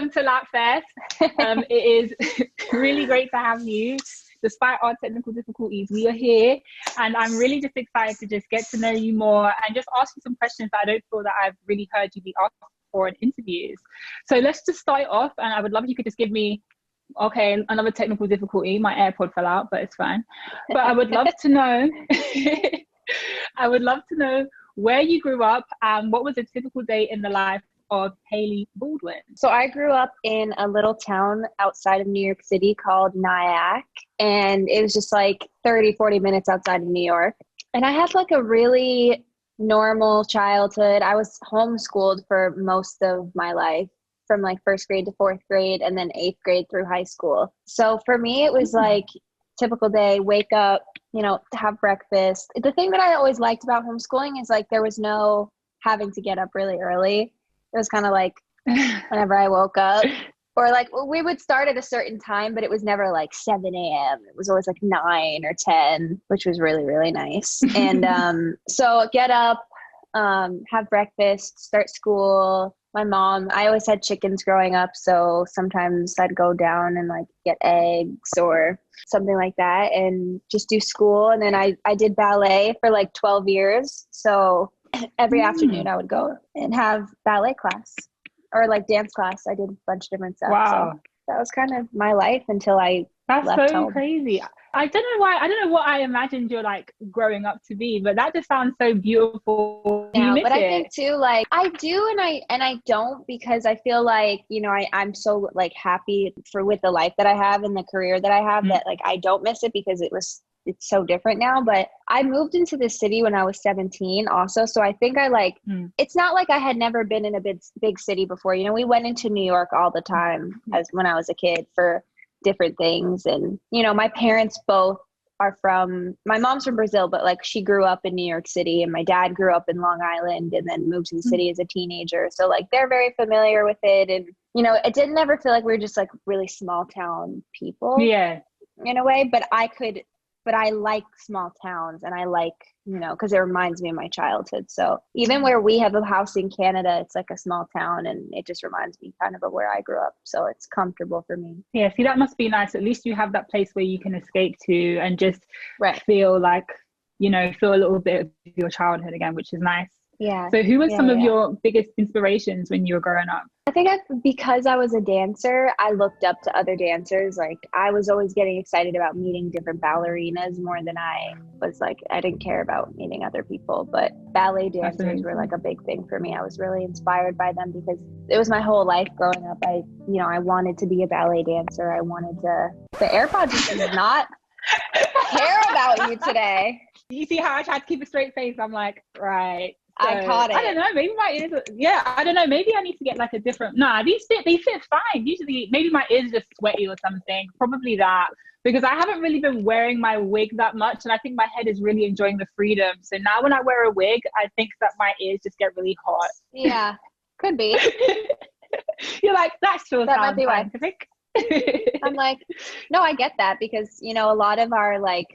welcome to LAPP Fest. It is really great to have you. Despite our technical difficulties, we are here, and I'm really just excited to just get to know you more and just ask you some questions that I don't feel that I've really heard you be asked for in interviews. So let's just start off, and I would love if you could just give me, okay, another technical difficulty. My AirPod fell out, but it's fine. But I would love to know, where you grew up and what was a typical day in the life of HAILEY Baldwin. So I grew up in a little town outside of New York City called Nyack, and it was just like 30-40 minutes outside of New York. And I had like a really normal childhood. I was homeschooled for most of my life, from like first grade to fourth grade, and then eighth grade through high school. So for me, it was like typical day, wake up, have breakfast. The thing that I always liked about homeschooling is like there was no having to get up really early. It was kind of like whenever I woke up, or like we would start at a certain time, but it was never like 7 a.m. It was always like 9 or 10, which was really, really nice. And so get up, have breakfast, start school. My mom, I always had chickens growing up, so sometimes I'd go down and like get eggs or something like that and just do school. And then I did ballet for like 12 years. So every afternoon I would go and have ballet class or like dance class. I did a bunch of different stuff. Wow. So that was kind of my life until I That's left so home. Crazy. I don't know what I imagined you're like growing up to be, but that just sounds so beautiful. Yeah, but I think too, like I do and I don't, because I feel like, I'm so like happy with the life that I have and the career that I have that like I don't miss it because it's so different now. But I moved into this city when I was 17 also. So I think I like, it's not like I had never been in a big city before. We went into New York all the time when I was a kid for different things. And, my parents both my mom's from Brazil, but like she grew up in New York City, and my dad grew up in Long Island and then moved to the city as a teenager. So like they're very familiar with it. And, it didn't ever feel like we were just like really small town people. Yeah. In a way, but I like small towns, and I like, because it reminds me of my childhood. So even where we have a house in Canada, it's like a small town, and it just reminds me kind of where I grew up. So it's comfortable for me. Yeah, see, that must be nice. At least you have that place where you can escape to and just feel like, feel a little bit of your childhood again, which is nice. Yeah. So who were some of your biggest inspirations when you were growing up? I think because I was a dancer, I looked up to other dancers. Like I was always getting excited about meeting different ballerinas more than I was like, I didn't care about meeting other people, but ballet dancers were like a big thing for me. I was really inspired by them because it was my whole life growing up. I wanted to be a ballet dancer. The AirPods just does not care about you today. You see how I tried to keep a straight face? I'm like, right. So, I caught it. I don't know. Maybe my ears. I don't know. Maybe I need to get like a different. Nah, they fit fine. Usually, maybe my ears are just sweaty or something. Probably that, because I haven't really been wearing my wig that much, and I think my head is really enjoying the freedom. So now when I wear a wig, I think that my ears just get really hot. Yeah, could be. You're like, that still sounds scientific. I'm like, no, I get that, because a lot of our like,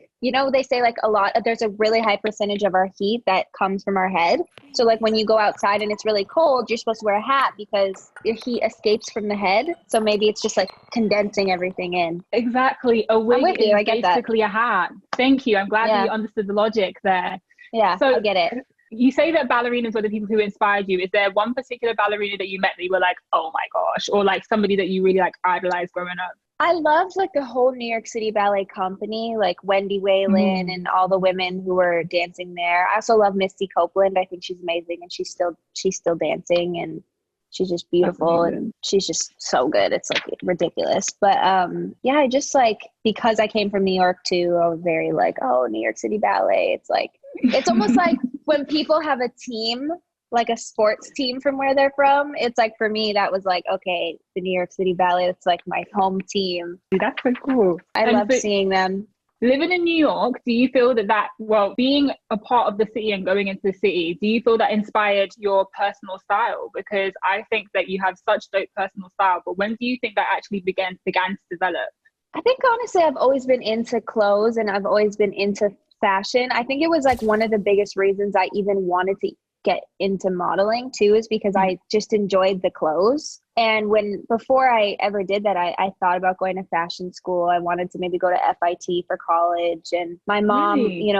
they say like there's a really high percentage of our heat that comes from our head. So like when you go outside and it's really cold, you're supposed to wear a hat because your heat escapes from the head. So maybe it's just like condensing everything in. Exactly. A wig is basically a hat. Thank you. I'm glad that you understood the logic there. Yeah, so I get it. You say that ballerinas were the people who inspired you. Is there one particular ballerina that you met that you were like, oh my gosh, or like somebody that you really like idolized growing up? I loved like the whole New York City Ballet Company, like Wendy Whalen and all the women who were dancing there. I also love Misty Copeland. I think she's amazing, and she's still dancing, and she's just beautiful, and she's just so good. It's like ridiculous. But I just like, because I came from New York too, I was very like, oh, New York City Ballet. It's like, it's almost like when people have a team, like a sports team from where they're from, it's like, for me, that was like, okay, the New York City Ballet, it's like my home team. That's so cool. I love seeing them. Living in New York, do you feel that being a part of the city and going into the city, do you feel that inspired your personal style? Because I think that you have such dope personal style, but when do you think that actually began to develop? I think honestly, I've always been into clothes, and I've always been into fashion. I think it was like one of the biggest reasons I even wanted to get into modeling too, is because I just enjoyed the clothes. And before I ever did that, I thought about going to fashion school. I wanted to maybe go to FIT for college. And my mom, Really?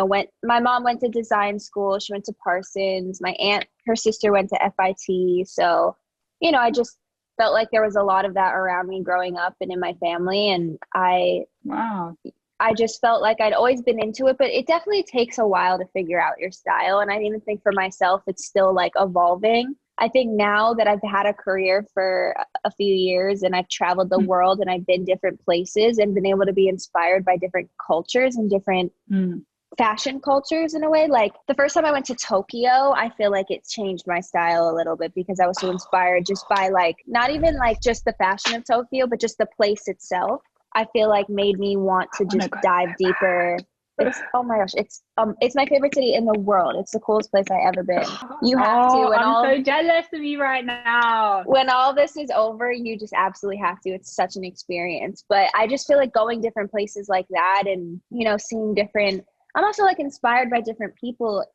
my mom went to design school. She went to Parsons. My aunt, her sister went to FIT. So, I just felt like there was a lot of that around me growing up and in my family. And I just felt like I'd always been into it, but it definitely takes a while to figure out your style. And I even think for myself, it's still like evolving. I think now that I've had a career for a few years and I've traveled the world and I've been different places and been able to be inspired by different cultures and different fashion cultures in a way. Like the first time I went to Tokyo, I feel like it changed my style a little bit because I was so inspired just by like, not even like just the fashion of Tokyo, but just the place itself. I feel like made me want to just dive deeper. Oh my gosh, it's my favorite city in the world. It's the coolest place I've ever been. You have to. I'm so jealous of you right now. When all this is over, you just absolutely have to. It's such an experience. But I just feel like going different places like that and, seeing different, I'm also like inspired by different people,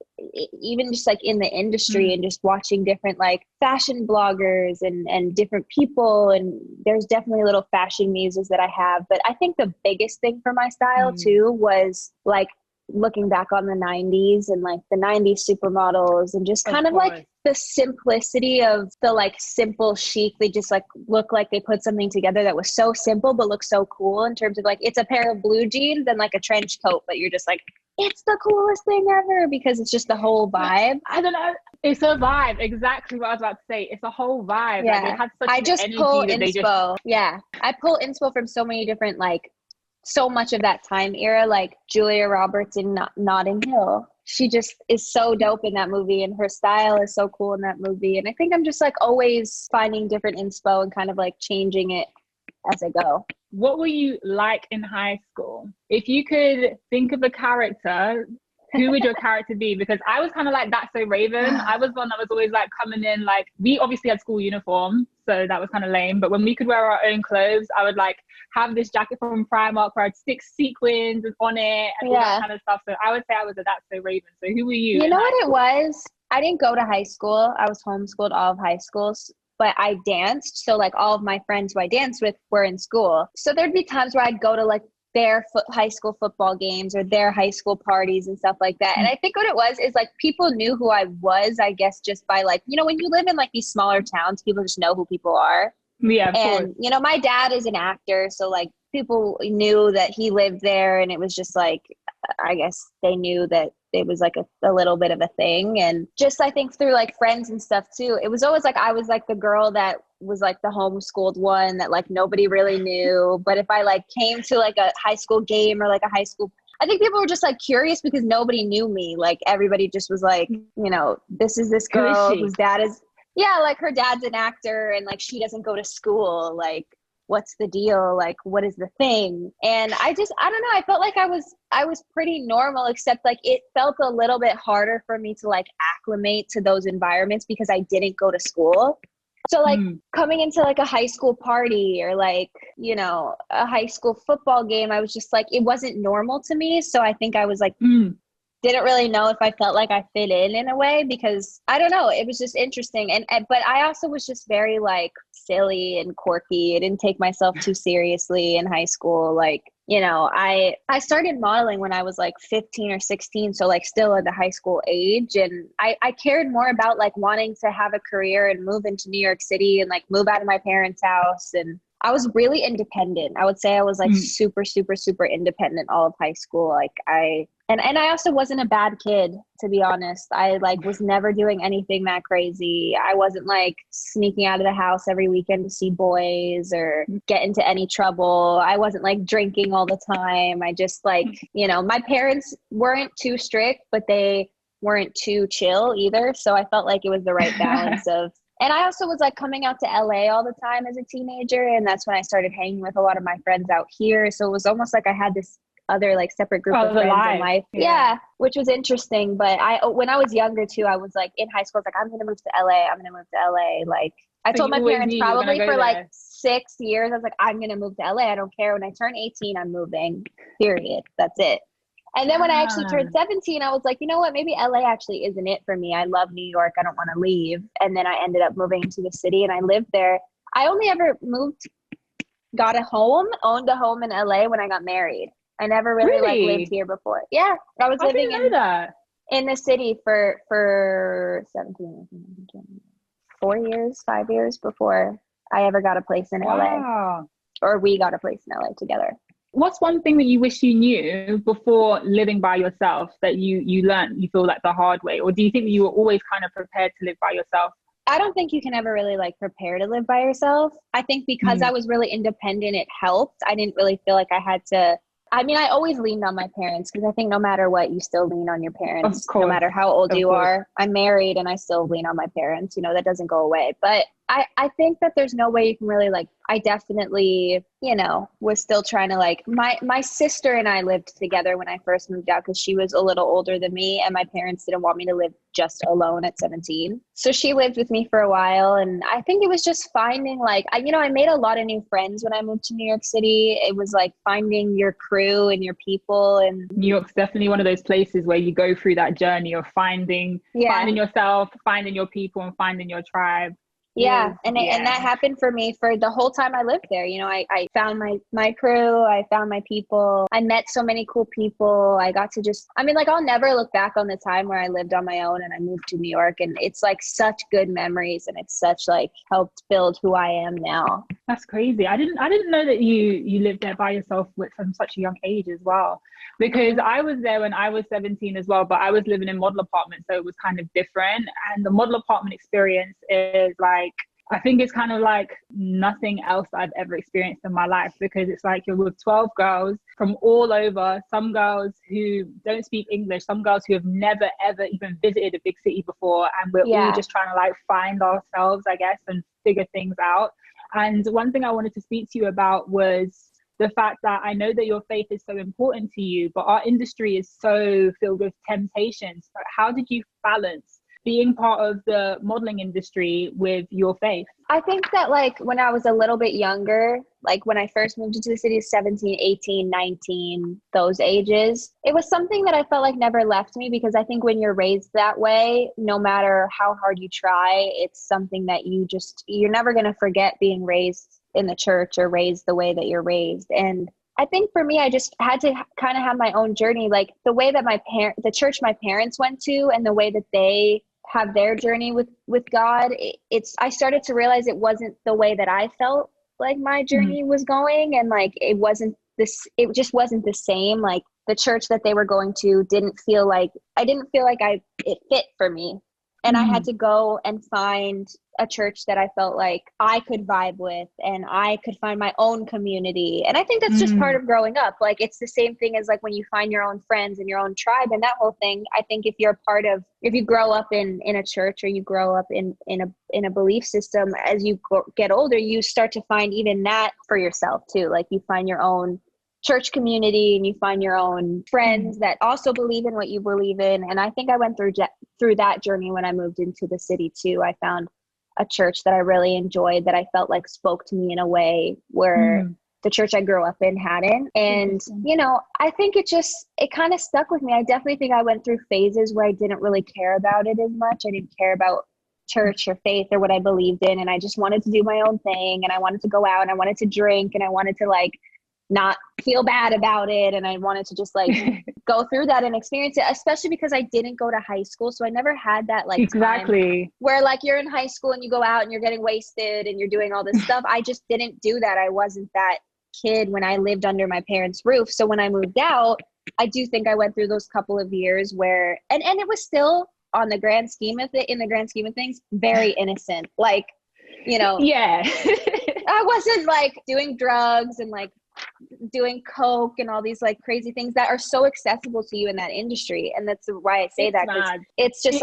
even just like in the industry and just watching different like fashion bloggers and different people. And there's definitely little fashion muses that I have. But I think the biggest thing for my style too was like looking back on the 90s and like the 90s supermodels and just kind of like the simplicity of the like simple chic. They just like look like they put something together that was so simple but looks so cool in terms of like it's a pair of blue jeans and like a trench coat, but you're just like, it's the coolest thing ever because it's just the whole vibe. I don't know. It's a vibe. Exactly what I was about to say. It's a whole vibe. Yeah. Like, they had such I just energy pull that inspo. Yeah. I pull inspo from so many different, like, so much of that time era, like Julia Roberts in Notting Hill. She just is so dope in that movie and her style is so cool in that movie. And I think I'm just like always finding different inspo and kind of like changing it as I go. What were you like in high school? If you could think of a character, who would your character be? Because I was kind of like That's So Raven. I was one that was always like coming in, like we obviously had school uniform, so that was kind of lame. But when we could wear our own clothes, I would like have this jacket from Primark where I'd stick sequins on it and all that kind of stuff. So I would say I was a That's So Raven. So who were you? You know what it was? I didn't go to high school. I was homeschooled all of high school. But I danced. So like all of my friends who I danced with were in school. So there'd be times where I'd go to like their high school football games or their high school parties and stuff like that. And I think what it was is like people knew who I was, I guess, just by like, when you live in like these smaller towns, people just know who people are. Yeah. And, my dad is an actor. So like people knew that he lived there and it was just like, I guess they knew that it was like a little bit of a thing. And just, I think through like friends and stuff too, it was always like, I was like the girl that was like the homeschooled one that like nobody really knew. But if I like came to like a high school game or like a high school, I think people were just like curious because nobody knew me. Like everybody just was like, this is this girl whose dad is, like her dad's an actor and like she doesn't go to school. Like, what's the deal? Like, what is the thing? And I don't know. I felt like I was pretty normal, except like it felt a little bit harder for me to like acclimate to those environments because I didn't go to school. So like coming into like a high school party or like, a high school football game, I was just like, it wasn't normal to me. So I think I was like, didn't really know if I felt like I fit in a way because I don't know. It was just interesting. But I also was just very like silly and quirky. I didn't take myself too seriously in high school. Like, I started modeling when I was like 15 or 16. So like still at the high school age. And I cared more about like wanting to have a career and move into New York City and like move out of my parents' house. And I was really independent. I would say I was like super, super, super independent all of high school. Like and I also wasn't a bad kid, to be honest. I like was never doing anything that crazy. I wasn't like sneaking out of the house every weekend to see boys or get into any trouble. I wasn't like drinking all the time. I just like, my parents weren't too strict, but they weren't too chill either. So I felt like it was the right balance of. And I also was like coming out to LA all the time as a teenager. And that's when I started hanging with a lot of my friends out here. So it was almost like I had this other like separate group of friends in life. Yeah, which was interesting. But when I was younger too, I was like in high school, I was like, I'm going to move to LA. I'm going to move to LA. Like I told my parents probably for like 6 years, I was like, I'm going to move to LA. I don't care. When I turn 18, I'm moving, period. That's it. And then when I actually turned 17, I was like, you know what, maybe LA actually isn't it for me. I love New York. I don't want to leave. And then I ended up moving to the city and I lived there. I only ever owned a home in LA when I got married. I never really like lived here before. Yeah. I was living in the city for 17, 5 years before I ever got a place in LA. Or we got a place in LA together. What's one thing that you wish you knew before living by yourself that you learned, you feel like the hard way? Or do you think that you were always kind of prepared to live by yourself? I don't think you can ever really like prepare to live by yourself. I think because I was really independent, it helped. I didn't really feel like I had to. I mean, I always leaned on my parents because I think no matter what, you still lean on your parents, no matter how old you are. I'm married and I still lean on my parents, you know, that doesn't go away. But I think that there's no way you can really like, I definitely, you know, was still trying to like, my sister and I lived together when I first moved out because she was a little older than me and my parents didn't want me to live just alone at 17. So she lived with me for a while. And I think it was just finding like, I made a lot of new friends when I moved to New York City. It was like finding your crew and your people. And New York's definitely one of those places where you go through that journey of finding yourself, finding your people and finding your tribe. Yeah. And that happened for me for the whole time I lived there. You know, I found my crew, I found my people. I met so many cool people. I got to I'll never look back on the time where I lived on my own and I moved to New York. And it's like such good memories and it's such like helped build who I am now. That's crazy. I didn't know that you lived there by yourself from such a young age as well. Because I was there when I was 17 as well, but I was living in model apartments, so it was kind of different. And the model apartment experience is like, I think it's kind of like nothing else I've ever experienced in my life, because it's like you're with 12 girls from all over, some girls who don't speak English, some girls who have never, ever even visited a big city before. And we're all just trying to like find ourselves, I guess, and figure things out. And one thing I wanted to speak to you about was the fact that I know that your faith is so important to you, but our industry is so filled with temptations. So how did you balance being part of the modeling industry with your faith? I think that like when I was a little bit younger, like when I first moved into the city, 17, 18, 19, those ages, it was something that I felt like never left me, because I think when you're raised that way, no matter how hard you try, it's something that you're never going to forget being raised in the church or raised the way that you're raised. And I think for me, I just had to kind of have my own journey, like the way that the church my parents went to and the way that they have their journey with God. I started to realize it wasn't the way that I felt like my journey was going. And like, it just wasn't the same. Like the church that they were going to I didn't feel like it fit for me. And I had to go and find a church that I felt like I could vibe with and I could find my own community. And I think that's just part of growing up. Like it's the same thing as like when you find your own friends and your own tribe and that whole thing. I think if you grow up in a church or you grow up in a belief system, as you get older, you start to find even that for yourself too. Like you find your own church community and you find your own friends that also believe in what you believe in. And I think I went through that journey when I moved into the city too. I found a church that I really enjoyed, that I felt like spoke to me in a way where the church I grew up in hadn't. And, you know, I think it kind of stuck with me. I definitely think I went through phases where I didn't really care about it as much. I didn't care about church or faith or what I believed in. And I just wanted to do my own thing. And I wanted to go out and I wanted to drink and I wanted to like not feel bad about it. And I wanted to just like go through that and experience it, especially because I didn't go to high school. So I never had that like time where like you're in high school and you go out and you're getting wasted and you're doing all this stuff. I just didn't do that. I wasn't that kid when I lived under my parents' roof. So when I moved out, I do think I went through those couple of years where, and it was still in the grand scheme of things, very innocent. Like, you know, I wasn't like doing drugs and like doing coke and all these like crazy things that are so accessible to you in that industry. And that's why I say that, because it's just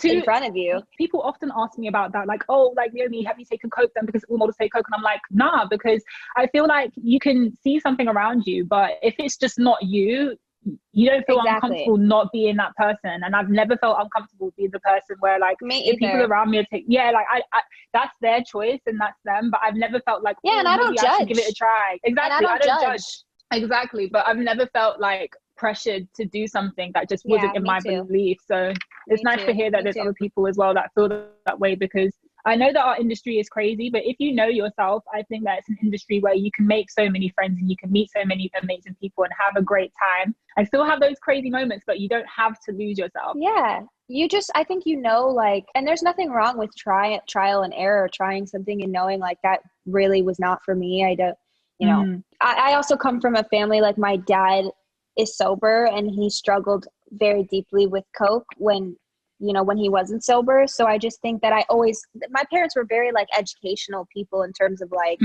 in front of you. People often ask me about that, like, oh, like, Leomie, have you taken coke then? Because all models take coke. And I'm like, nah, because I feel like you can see something around you, but if it's just not you, you don't feel uncomfortable not being that person. And I've never felt uncomfortable being the person where like if people around me are I that's their choice and that's them, but I've never felt like and I don't judge. Give it a try. Exactly. I don't judge. Exactly. But I've never felt like pressured to do something that just wasn't in my belief. So it's nice to hear that there's other people as well that feel that way, because I know that our industry is crazy, but if you know yourself, I think that it's an industry where you can make so many friends and you can meet so many amazing people and have a great time. I still have those crazy moments, but you don't have to lose yourself. Yeah. You just, I think, like, and there's nothing wrong with trial and error, trying something and knowing like that really was not for me. I don't, I also come from a family, like my dad is sober and he struggled very deeply with coke when he wasn't sober. So I just think that my parents were very like educational people in terms of like,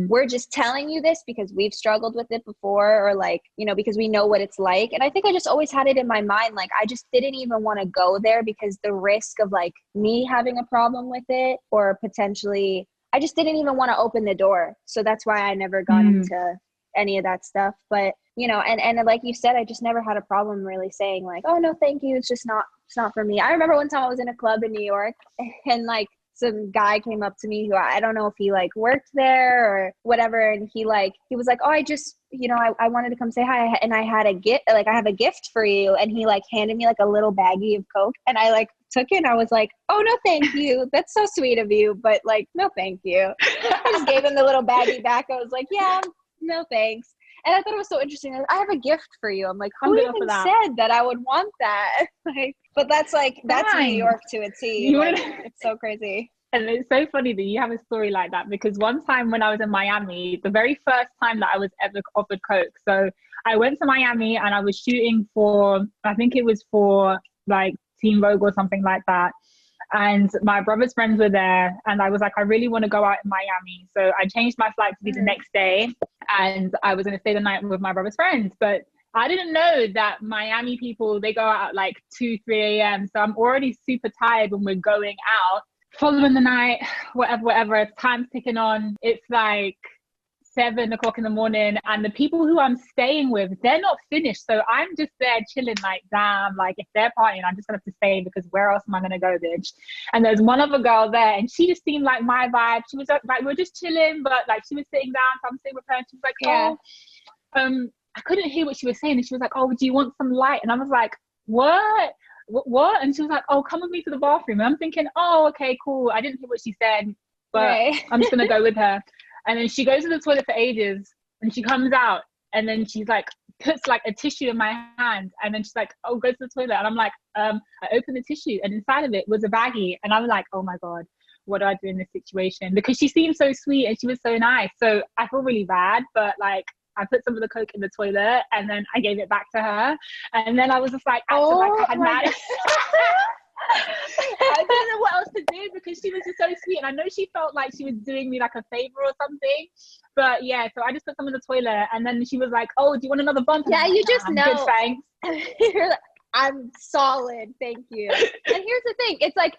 we're just telling you this because we've struggled with it before, or like, because we know what it's like. And I think I just always had it in my mind. Like, I just didn't even want to go there because the risk of like me having a problem with it, or potentially, I just didn't even want to open the door. So that's why I never got into any of that stuff. But, and like you said, I just never had a problem really saying like, oh no, thank you. It's not for me. I remember one time I was in a club in New York and like some guy came up to me who I don't know if he like worked there or whatever. And he was like, oh, I just, I wanted to come say hi. And I had a gift, like I have a gift for you. And he like handed me like a little baggie of Coke, and I like took it and I was like, oh no, thank you. That's so sweet of you. But like, no, thank you. I just gave him the little baggie back. I was like, yeah, no, thanks. And I thought it was so interesting. Like, I have a gift for you. I'm like, who even said that I would want that? Like, but that's New York to a T. It's so crazy. And it's so funny that you have a story like that, because one time when I was in Miami, the very first time that I was ever offered Coke. So I went to Miami and I was shooting for, I think it was for like Teen Vogue or something like that. And my brother's friends were there, and I was like, I really want to go out in Miami. So I changed my flight to be the next day, and I was going to stay the night with my brother's friends. But I didn't know that Miami people, they go out at like 2, 3 a.m. So I'm already super tired when we're going out. Following the night, whatever, time's ticking on. It's like 7 o'clock in the morning, and the people who I'm staying with, they're not finished. So I'm just there chilling, like, damn, like if they're partying, I'm just gonna have to stay, because where else am I gonna go, bitch? And there's one other girl there, and she just seemed like my vibe. She was like, we're just chilling, but like she was sitting down, so I'm sitting with her, and she was like, I couldn't hear what she was saying, and she was like, oh, do you want some light? And I was like, what? And she was like, oh, come with me to the bathroom. And I'm thinking, oh, okay, cool. I didn't hear what she said, but I'm just gonna go with her. And then she goes to the toilet for ages, and she comes out, and then she's like, puts like a tissue in my hand, and then she's like, oh, go to the toilet. And I'm like, I opened the tissue, and inside of it was a baggie. And I was like, oh my God, what do I do in this situation? Because she seemed so sweet and she was so nice. So I feel really bad, but like, I put some of the Coke in the toilet, and then I gave it back to her. And then I was just like, I had mad. I didn't know what else to do, because she was just so sweet, and I know she felt like she was doing me like a favor or something. But yeah, so I just put some in the toilet, and then she was like, oh, do you want another bump? Yeah, you just know. Good, thanks. You're like, I'm solid, thank you. And here's the thing, it's like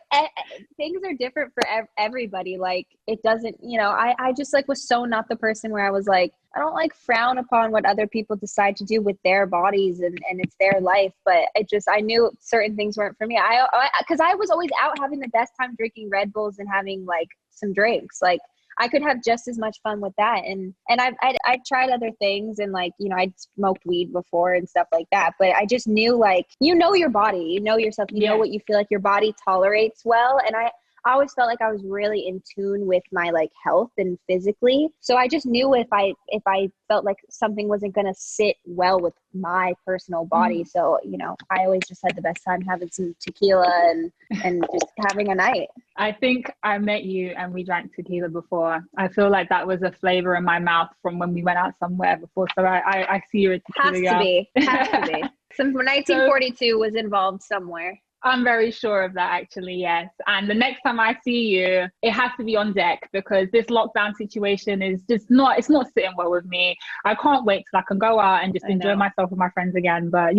things are different for everybody. Like, it doesn't, I just like was so not the person where I was like, I don't like frown upon what other people decide to do with their bodies, and it's their life. But I knew certain things weren't for me. Because I was always out having the best time drinking Red Bulls and having like some drinks. Like, I could have just as much fun with that. And I tried other things, and like, I'd smoked weed before and stuff like that. But I just knew, like, your body, yourself, know what you feel like your body tolerates well. And I always felt like I was really in tune with my like health and physically. So I just knew if I felt like something wasn't going to sit well with my personal body. So, I always just had the best time having some tequila and just having a night. I think I met you and we drank tequila before. I feel like that was a flavor in my mouth from when we went out somewhere before. So I see you're a tequila girl. Has to be. Some 1942 was involved somewhere. I'm very sure of that, actually, yes. And the next time I see you, it has to be on deck, because this lockdown situation is just it's not sitting well with me. I can't wait till I can go out and just enjoy myself with my friends again. But,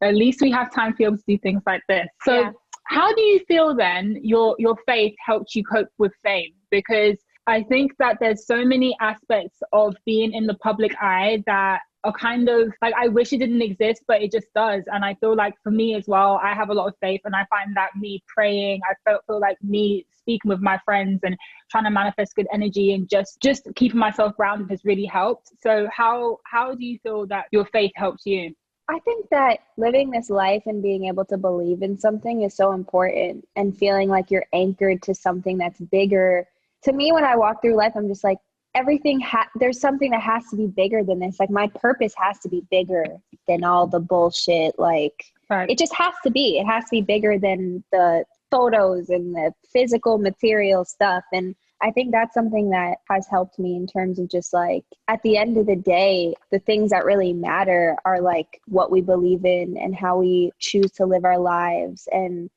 at least we have time to be able to do things like this. So how do you feel then your faith helped you cope with fame? Because I think that there's so many aspects of being in the public eye that are kind of like, I wish it didn't exist, but it just does. And I feel like for me as well, I have a lot of faith, and I find that me praying, I feel like me speaking with my friends and trying to manifest good energy and just keeping myself grounded has really helped. So how do you feel that your faith helps you? I think that living this life and being able to believe in something is so important, and feeling like you're anchored to something that's bigger. To me, when I walk through life, I'm just like, there's something that has to be bigger than this. Like, my purpose has to be bigger than all the bullshit. Like, Right. It just has to be. It has to be bigger than the photos and the physical material stuff. And I think that's something that has helped me in terms of just like, at the end of the day, the things that really matter are like what we believe in and how we choose to live our lives, and,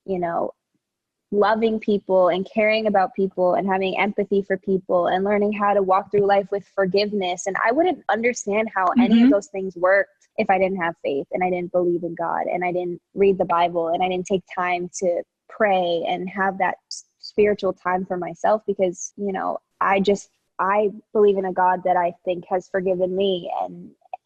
you know, loving people and caring about people and having empathy for people and learning how to walk through life with forgiveness. And I wouldn't understand how any of those things worked if I didn't have faith and I didn't believe in God and I didn't read the Bible and I didn't take time to pray and have that spiritual time for myself, because, you know, I believe in a God that I think has forgiven me,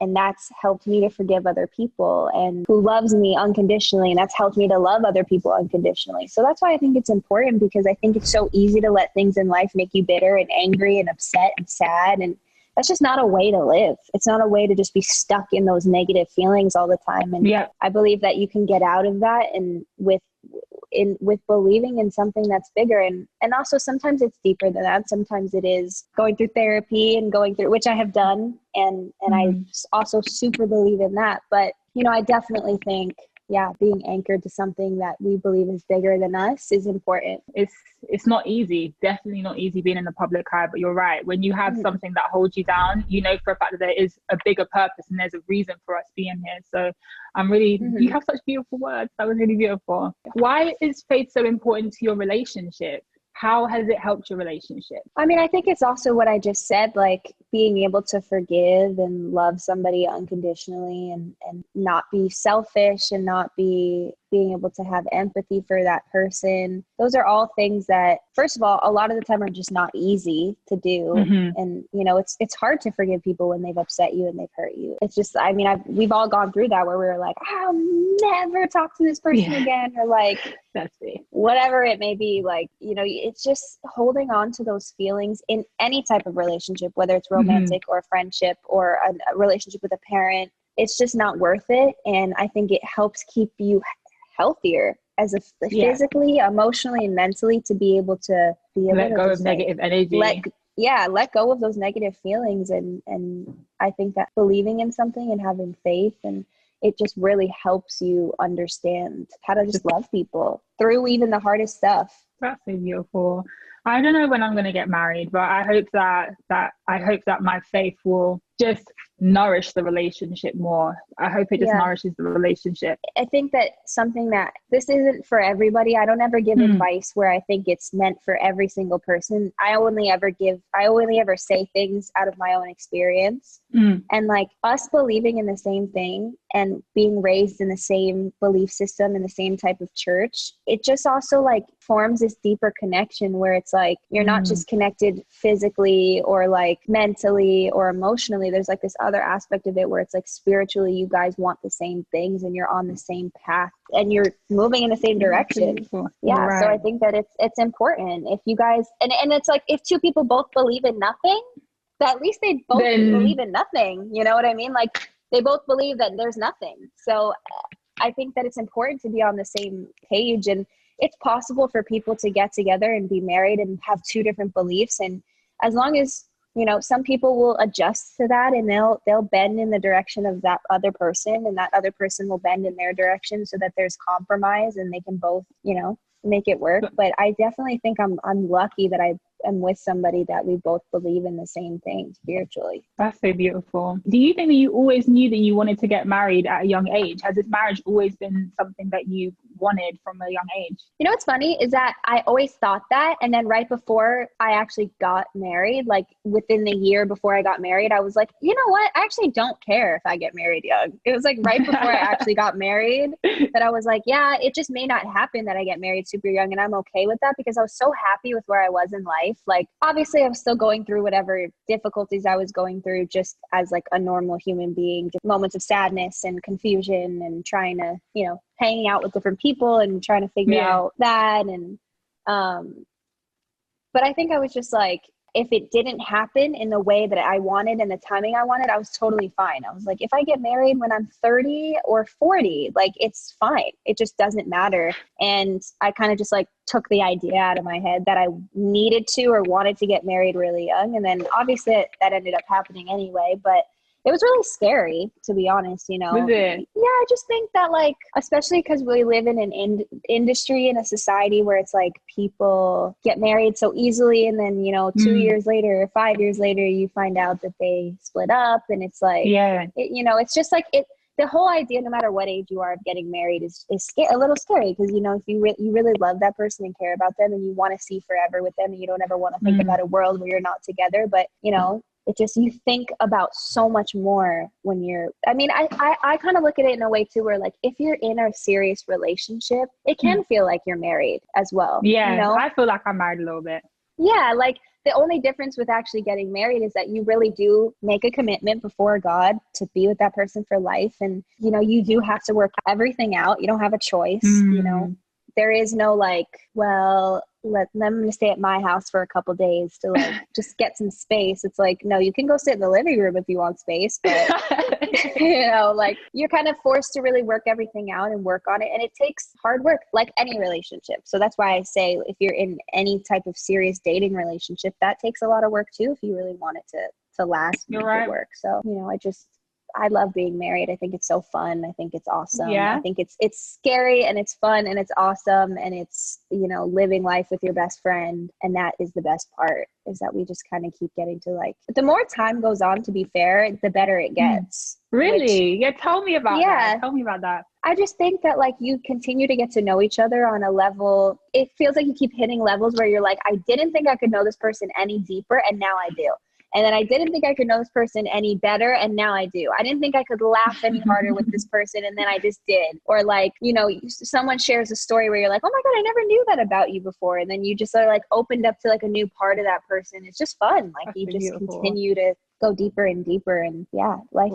and that's helped me to forgive other people, and who loves me unconditionally, and that's helped me to love other people unconditionally. So that's why I think it's important, because I think it's so easy to let things in life make you bitter and angry and upset and sad, and that's just not a way to live. It's not a way to just be stuck in those negative feelings all the time. And I believe that you can get out of that, and with believing in something that's bigger. And also sometimes it's deeper than that. Sometimes it is going through therapy and going through, which I have done. And I also super believe in that. But, you know, I definitely think, being anchored to something that we believe is bigger than us is important. It's not easy, definitely not easy being in the public eye, but you're right. When you have something that holds you down, you know for a fact that there is a bigger purpose and there's a reason for us being here. So I'm really, you have such beautiful words. That was really beautiful. Why is faith so important to your relationship? How has it helped your relationship? I mean, I think it's also what I just said, like being able to forgive and love somebody unconditionally, and not be selfish, and not being able to have empathy for that person. Those are all things that, first of all, a lot of the time are just not easy to do. And, you know, it's hard to forgive people when they've upset you and they've hurt you. It's just, I mean, we've all gone through that, where we were like, I'll never talk to this person again, or like, whatever it may be. Like, you know, it's just holding on to those feelings in any type of relationship, whether it's romantic or friendship or a relationship with a parent. It's just not worth it. And I think it helps keep you healthier as a physically, emotionally, and mentally, to be able to let go of negative energy. Let go of those negative feelings. And I think that believing in something and having faith, and it just really helps you understand how to just love people through even the hardest stuff. That's so beautiful. I don't know when I'm going to get married, but I hope that my faith will just nourish the relationship more. I hope it just nourishes the relationship. I think that something that this isn't for everybody. I don't ever give advice where I think it's meant for every single person. I only ever say things out of my own experience. And like us believing in the same thing and being raised in the same belief system in the same type of church, it just also like forms this deeper connection where it's like you're not just connected physically or like mentally or emotionally. There's like this other aspect of it where it's like spiritually you guys want the same things and you're on the same path and you're moving in the same direction. So I think that it's important if you guys and it's like if two people both believe in nothing, that at least they both believe in nothing. You know what I mean? Like they both believe that there's nothing. So I think that it's important to be on the same page, and it's possible for people to get together and be married and have two different beliefs. And as long as, you know, some people will adjust to that and they'll bend in the direction of that other person, and that other person will bend in their direction so that there's compromise and they can both, you know, make it work. But I definitely think I'm lucky that I am with somebody that we both believe in the same thing spiritually. That's so beautiful. Do you think that you always knew that you wanted to get married at a young age? Has this marriage always been something that you wanted from a young age? You know what's funny is that I always thought that, and then right before I actually got married, like within the year before I got married, I was like, you know what, I actually don't care if I get married young. It was like right before I actually got married that I was like, yeah, it just may not happen that I get married super young, and I'm okay with that because I was so happy with where I was in life. Like obviously I was still going through whatever difficulties I was going through just as like a normal human being, just moments of sadness and confusion and trying to, you know, hanging out with different people and trying to figure out that. And, but I think I was just like, if it didn't happen in the way that I wanted and the timing I wanted, I was totally fine. I was like, if I get married when I'm 30 or 40, like, it's fine. It just doesn't matter. And I kind of just like took the idea out of my head that I needed to or wanted to get married really young. And then obviously that ended up happening anyway, but it was really scary, to be honest, you know. Was it? Yeah, I just think that, like, especially because we live in an industry, in a society where it's like people get married so easily, and then, you know, 2 years later or 5 years later, you find out that they split up, and it's like, you know, it's just like the whole idea, no matter what age you are, of getting married is a little scary, because, you know, if you really love that person and care about them and you want to see forever with them, and you don't ever want to think about a world where you're not together, but, you know, it just, you think about so much more when you're, I mean, I kind of look at it in a way too, where like, if you're in a serious relationship, it can feel like you're married as well. Yeah, you know? I feel like I'm married a little bit. Yeah, like the only difference with actually getting married is that you really do make a commitment before God to be with that person for life. And, you know, you do have to work everything out. You don't have a choice, you know. There is no like, well, I'm going to stay at my house for a couple days to like just get some space. It's like, no, you can go sit in the living room if you want space, but you know, like, you're kind of forced to really work everything out and work on it. And it takes hard work, like any relationship. So that's why I say, if you're in any type of serious dating relationship, that takes a lot of work too, if you really want it to last and make it work. So, you know, I love being married. I think it's so fun. I think it's awesome. Yeah. I think it's scary and it's fun and it's awesome, and it's, you know, living life with your best friend. And that is the best part, is that we just kind of keep getting to, like, the more time goes on, to be fair, the better it gets. Really? Yeah. Tell me about that. Tell me about that. I just think that, like, you continue to get to know each other on a level. It feels like you keep hitting levels where you're like, I didn't think I could know this person any deeper, and now I do. And then I didn't think I could know this person any better, and now I do. I didn't think I could laugh any harder with this person, and then I just did. Or, like, you know, someone shares a story where you're like, oh my God, I never knew that about you before. And then you just are like opened up to like a new part of that person. It's just fun. Like, That's you just beautiful. continue to go deeper and deeper. And yeah, life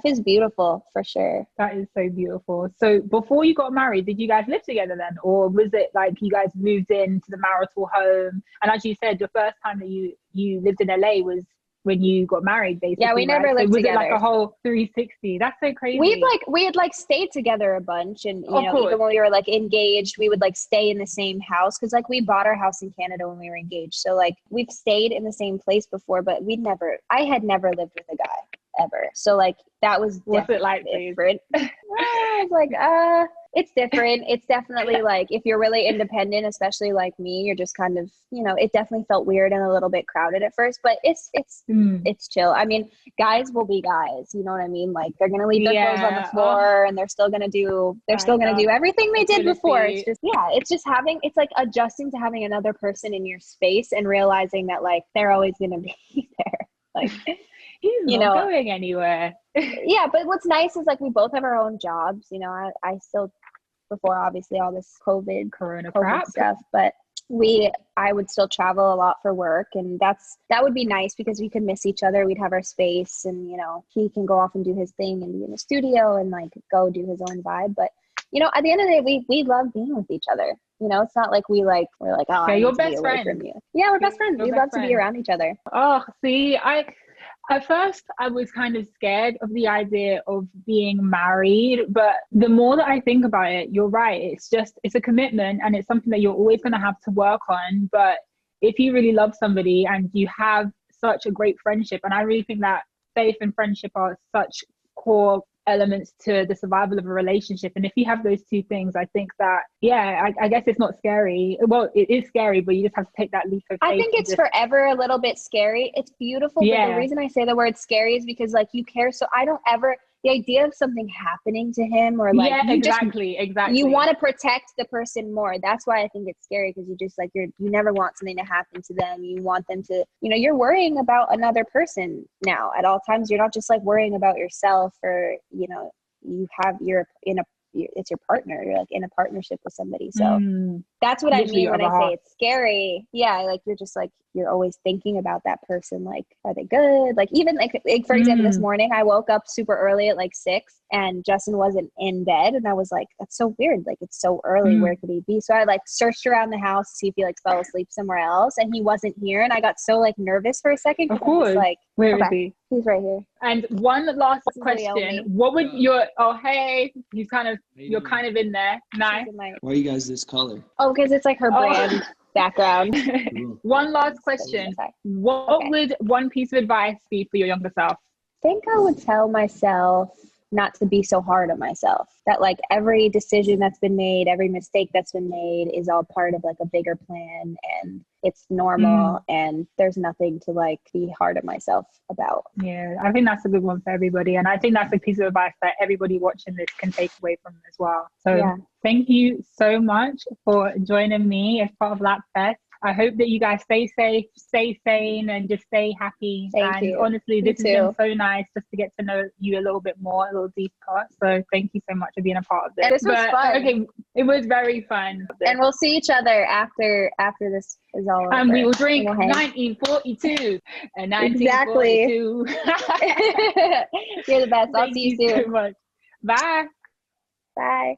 is beautiful, for sure. That is so beautiful. So before you got married, did you guys live together then? Or was it like you guys moved into the marital home? And as you said, the first time that you lived in LA was when you got married, basically. Yeah, we never lived was together. Was it like a whole 360? That's so crazy. We had like stayed together a bunch, and, you know, even when we were like engaged, we would like stay in the same house, because like we bought our house in Canada when we were engaged. So like we've stayed in the same place before, but I had never lived with a guy ever. So like that was What's it like, different. I was like, it's different. It's definitely like, if you're really independent, especially like me, you're just kind of, you know, it definitely felt weird and a little bit crowded at first, but it's chill. I mean, guys will be guys, you know what I mean? Like, they're going to leave their clothes on the floor, and they're still going to do everything they did before. It's just, it's like adjusting to having another person in your space and realizing that, like, they're always going to be there. Like, he's not going anywhere. Yeah, but what's nice is like we both have our own jobs. You know, I still, before obviously all this COVID crap stuff, but I would still travel a lot for work, and that would be nice because we could miss each other. We'd have our space, and, you know, he can go off and do his thing and be in the studio and like go do his own vibe. But, you know, at the end of the day, we love being with each other. You know, it's not like we're like, oh, I you're need to best be away friends. from you. Yeah, we're best friends. We love to be around each other. Oh, see, at first I was kind of scared of the idea of being married, but the more that I think about it, you're right. It's a commitment, and it's something that you're always going to have to work on. But if you really love somebody and you have such a great friendship, and I really think that faith and friendship are such core elements to the survival of a relationship, and if you have those two things, I think that I guess it's not scary. Well, it is scary, but you just have to take that leap of faith. I think it's forever a little bit scary. It's beautiful, but the reason I say the word scary is because, like, you care. So I don't ever, the idea of something happening to him, or like, exactly. You want to protect the person more. That's why I think it's scary, because you just like, you never want something to happen to them. You want them to, you know, you're worrying about another person now at all times. You're not just like worrying about yourself, or, you know, you're in a it's your partner. You're like in a partnership with somebody. So that's what I mean when I say it's scary. Yeah, like you're just like, you're always thinking about that person. Like, are they good? Like even like for example, this morning I woke up super early at like 6 and Justin wasn't in bed, and I was like, that's so weird. Like it's so early. Where could he be? So I like searched around the house to see if he like fell asleep somewhere else, and he wasn't here. And I got so like nervous for a second. Of course. Like, where is he? He's right here. And one last question: what would your you're kind of in there. Nice. Why are you guys this color? Oh, because it's like her brand background. One last question: what would one piece of advice be for your younger self? I think I would tell myself not to be so hard on myself. That like every decision that's been made, every mistake that's been made is all part of like a bigger plan, and it's normal and there's nothing to like be hard on myself about. Yeah, I think that's a good one for everybody. And I think that's a piece of advice that everybody watching this can take away from as well. So thank you so much for joining me as part of LAPP Fest. I hope that you guys stay safe, stay sane, and just stay happy. Thank you. Honestly, this has been so nice just to get to know you a little bit more, a little deeper. So thank you so much for being a part of this. This was fun. Okay, it was very fun. And we'll see each other after this is all over. And we will drink 1942 and 1942. Exactly. You're the best. I'll see you soon. So much. Bye. Bye.